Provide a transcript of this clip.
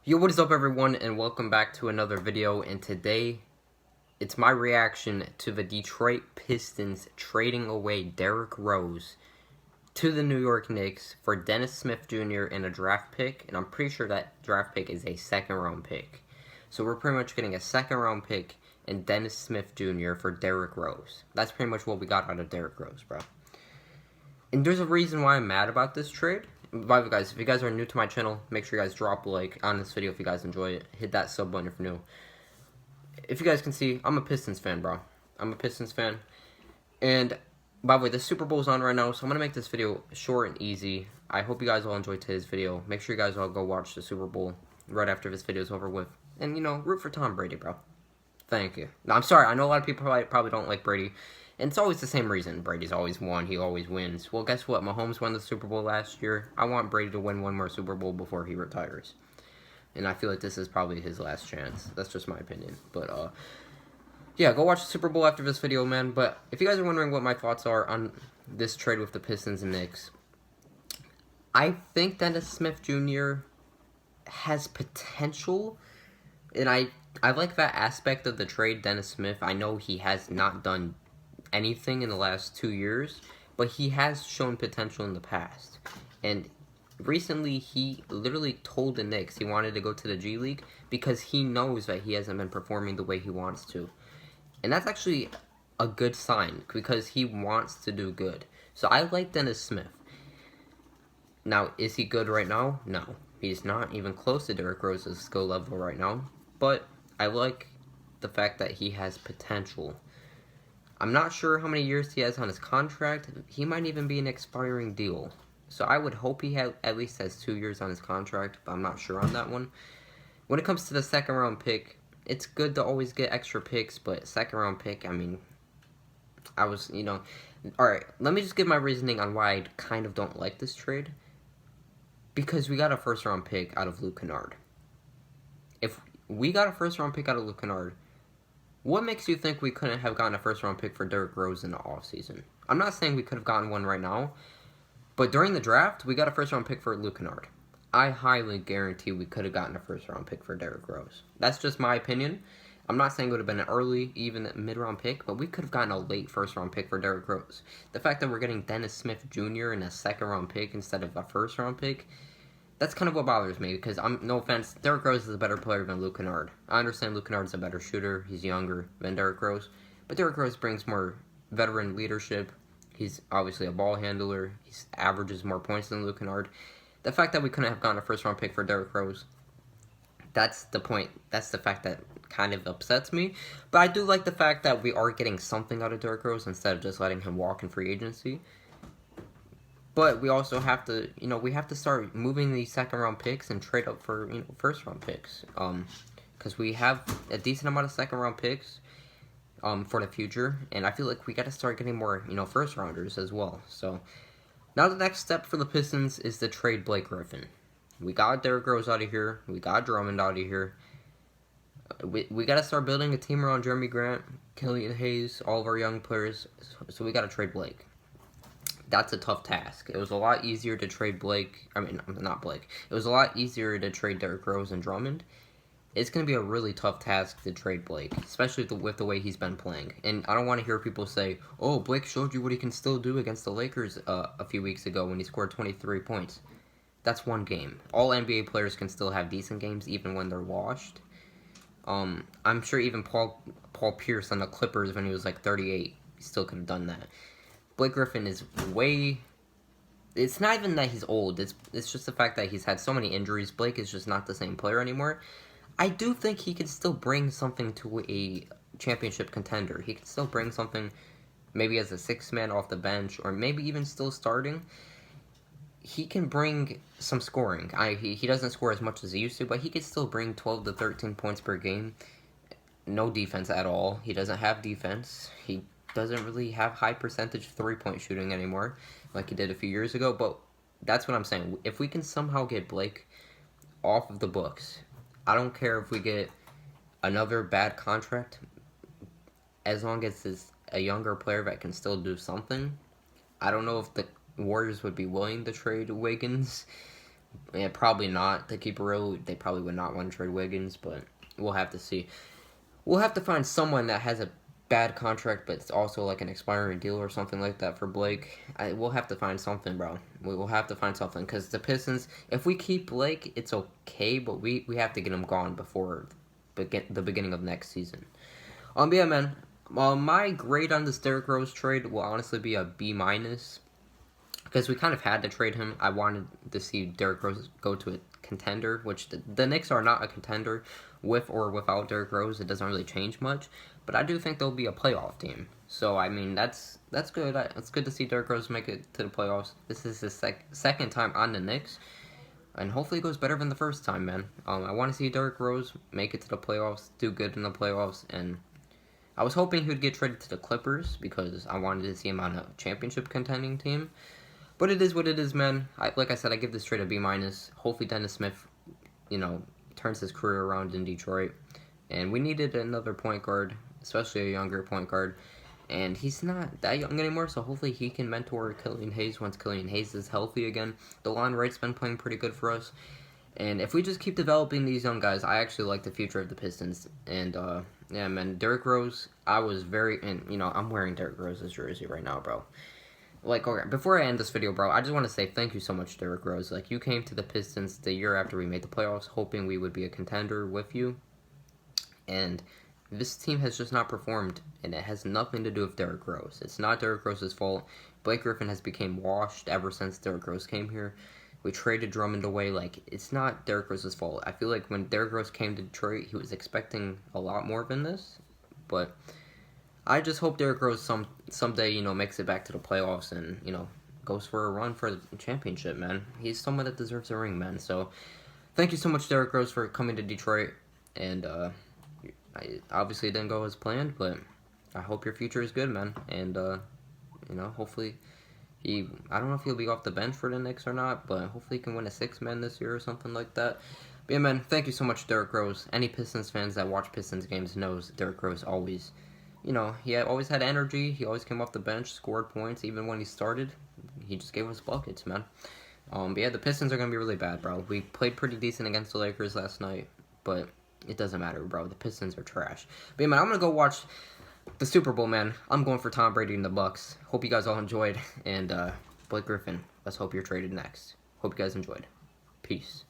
Yo, what is up everyone, and welcome back to another video. And today, it's my reaction to the Detroit Pistons trading away Derrick Rose to the New York Knicks for Dennis Smith Jr. and a draft pick. And I'm pretty sure that draft pick is a second-round pick. So we're pretty much getting a second-round pick and Dennis Smith Jr. for Derrick Rose. That's pretty much what we got out of Derrick Rose, bro. And there's a reason why I'm mad about this trade. By the way, guys, if you guys are new to my channel, make sure you guys drop a like on this video if you guys enjoy it. Hit that sub button if you're new. If you guys can see, I'm a Pistons fan, bro. I'm a Pistons fan. And, by the way, the Super Bowl's on right now, so I'm going to make this video short and easy. I hope you guys all enjoyed today's video. Make sure you guys all go watch the Super Bowl right after this video is over with. And, you know, root for Tom Brady, bro. Thank you. Now, I'm sorry, I know a lot of people probably don't like Brady. And it's always the same reason. Brady's always won. He always wins. Well, guess what? Mahomes won the Super Bowl last year. I want Brady to win one more Super Bowl before he retires. And I feel like this is probably his last chance. That's just my opinion. But, yeah, go watch the Super Bowl after this video, man. But if you guys are wondering what my thoughts are on this trade with the Pistons and Knicks, I think Dennis Smith Jr. has potential. And I like that aspect of the trade, Dennis Smith. I know he has not done anything in the last 2 years, but he has shown potential in the past. And recently, he literally told the Knicks he wanted to go to the G League because he knows that he hasn't been performing the way he wants to. And that's actually a good sign because he wants to do good. So I like Dennis Smith. Now, is he good right now? No. He's not even close to Derrick Rose's skill level right now. But I like the fact that he has potential. I'm not sure how many years he has on his contract. He might even be an expiring deal. So I would hope he at least has 2 years on his contract, but I'm not sure on that one. When it comes to the second round pick, it's good to always get extra picks, but second round pick, I mean, alright, let me just give my reasoning on why I kind of don't like this trade. Because we got a first round pick out of Luke Kennard. If we got a first round pick out of Luke Kennard, what makes you think we couldn't have gotten a first-round pick for Derrick Rose in the offseason? I'm not saying we could have gotten one right now, but during the draft, we got a first-round pick for Luke Kennard. I highly guarantee we could have gotten a first-round pick for Derrick Rose. That's just my opinion. I'm not saying it would have been an early, even a mid-round pick, but we could have gotten a late first-round pick for Derrick Rose. The fact that we're getting Dennis Smith Jr. in a second-round pick instead of a first-round pick, that's kind of what bothers me, because no offense, Derrick Rose is a better player than Luke Kennard. I understand Luke Kennard's a better shooter, he's younger than Derrick Rose, but Derrick Rose brings more veteran leadership. He's obviously a ball handler, he averages more points than Luke Kennard. The fact that we couldn't have gotten a first-round pick for Derrick Rose, that's the point. That's the fact that kind of upsets me. But I do like the fact that we are getting something out of Derrick Rose instead of just letting him walk in free agency. But we also have to, we have to start moving these second-round picks and trade up for, first-round picks. Because we have a decent amount of second-round picks for the future. And I feel like we got to start getting more, first-rounders as well. So, now the next step for the Pistons is to trade Blake Griffin. We got Derrick Rose out of here. We got Drummond out of here. We got to start building a team around Jeremy Grant, Killian Hayes, all of our young players. So we got to trade Blake. That's a tough task. It was a lot easier to trade Blake. I mean, not Blake. It was a lot easier to trade Derrick Rose and Drummond. It's going to be a really tough task to trade Blake, especially with the way he's been playing. And I don't want to hear people say, oh, Blake showed you what he can still do against the Lakers a few weeks ago when he scored 23 points. That's one game. All NBA players can still have decent games even when they're washed. I'm sure even Paul Pierce on the Clippers when he was like 38 still could have done that. Blake Griffin is it's not even that he's old, it's just the fact that he's had so many injuries. Blake is just not the same player anymore. I do think he can still bring something to a championship contender. He can still bring something, maybe as a sixth man off the bench, or maybe even still starting. He can bring some scoring. He doesn't score as much as he used to, but he can still bring 12 to 13 points per game. No defense at all. He doesn't have defense. He doesn't really have high percentage three-point shooting anymore like he did a few years ago, but that's what I'm saying. If we can somehow get Blake off of the books, I don't care if we get another bad contract, as long as it's a younger player that can still do something. I don't know if the Warriors would be willing to trade Wiggins Yeah, probably not. To keep it real, they probably would not want to trade Wiggins, but we'll have to see. We'll have to find someone that has a bad contract, but it's also like an expiring deal or something like that for Blake. We'll have to find something, bro. We will have to find something because the Pistons, if we keep Blake, it's okay, but we have to get him gone before the beginning of next season. But yeah, man. My grade on this Derrick Rose trade will honestly be a B minus because we kind of had to trade him. I wanted to see Derrick Rose go to a contender, which the Knicks are not a contender with or without Derrick Rose. It doesn't really change much, but I do think they'll be a playoff team. So I mean that's good. It's good to see Derrick Rose make it to the playoffs. This is his second time on the Knicks, and hopefully it goes better than the first time, man. I want to see Derrick Rose make it to the playoffs, do good in the playoffs, and I was hoping he would get traded to the Clippers because I wanted to see him on a championship contending team. But it is what it is, man. Like I said, I give this trade a B minus. Hopefully Dennis Smith, turns his career around in Detroit. And we needed another point guard, especially a younger point guard. And he's not that young anymore, so hopefully he can mentor Killian Hayes once Killian Hayes is healthy again. DeLon Wright's been playing pretty good for us. And if we just keep developing these young guys, I actually like the future of the Pistons. And, yeah, man, Derrick Rose, I'm wearing Derrick Rose's jersey right now, bro. Like, okay, before I end this video, bro, I just want to say thank you so much, Derrick Rose. Like, you came to the Pistons the year after we made the playoffs, hoping we would be a contender with you. And this team has just not performed, and it has nothing to do with Derrick Rose. It's not Derrick Rose's fault. Blake Griffin has become washed ever since Derrick Rose came here. We traded Drummond away. Like, it's not Derrick Rose's fault. I feel like when Derrick Rose came to Detroit, he was expecting a lot more than this. But I just hope Derrick Rose someday, makes it back to the playoffs and, goes for a run for the championship, man. He's someone that deserves a ring, man. So, thank you so much, Derrick Rose, for coming to Detroit. And, obviously it didn't go as planned, but I hope your future is good, man. And, hopefully I don't know if he'll be off the bench for the Knicks or not, but hopefully he can win a six-man this year or something like that. But yeah, man, thank you so much, Derrick Rose. Any Pistons fans that watch Pistons games knows Derrick Rose always, he always had energy. He always came off the bench, scored points. Even when he started, he just gave us buckets, man. But yeah, the Pistons are going to be really bad, bro. We played pretty decent against the Lakers last night, but it doesn't matter, bro. The Pistons are trash. But yeah, man, I'm going to go watch the Super Bowl, man. I'm going for Tom Brady and the Bucks. Hope you guys all enjoyed. And Blake Griffin, let's hope you're traded next. Hope you guys enjoyed. Peace.